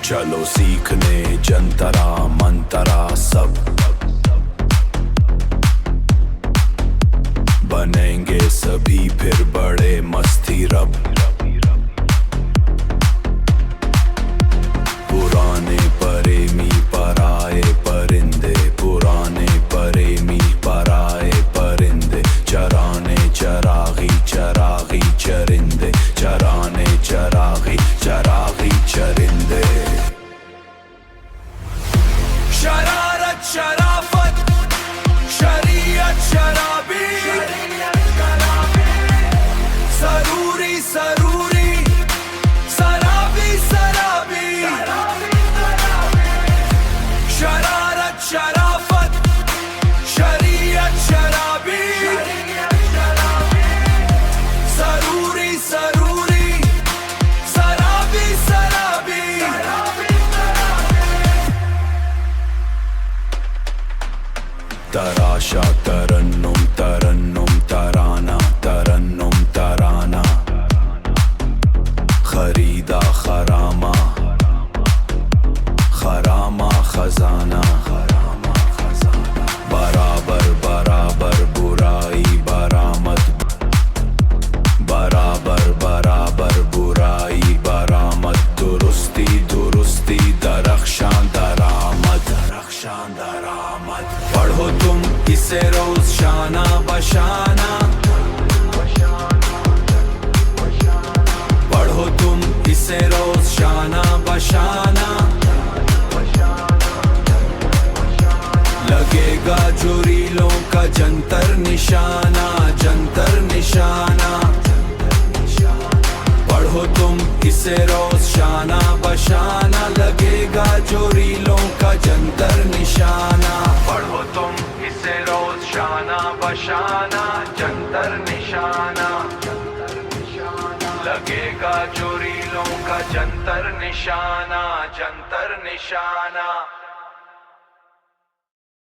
चलो सीखने जंतरा मंतरा सब, बनेंगे सभी फिर बड़े मस्ती रब। पुराने प्रेमी पराए परिंदे, पुराने प्रेमी पराए परिंदे, चराने चरागी चरागी चरिंदे, चराने चरागी चरागी चरिंदे। शरारत शराफत शरीयत शराबी, सरूरी सरूरी सराबी सराबी। शरारत शराफत शरीयत शराबी, सरूरी सरूरी सराबी सराबी। तराशा तरन्नुम तरन्नुम तराना तरन्नुम तराना, खरीदा खरामा खरामा खजाना। बराबर बराबर बुराई बरामद, बराबर बराबर बुराई बरामद। दुरुस्ती दुरुस्ती दरख्शां दरामद, दरख्शां दरामद। पढ़ो तुम इसे रोज शाना बशाना, पढ़ो तुम इसे रोज शाना बशाना। लगेगा जो रीलों का जंतर निशाना, जंतर निशाना। पढ़ो तुम इसे रोज शाना बशाना, लगेगा जो रीलों का जंतर निशाना। पढ़ो तुम इसे रोज शाना बशाना, जंतर निशाना। लगेगा जो रीलों का जंतर निशाना, जंतर निशाना।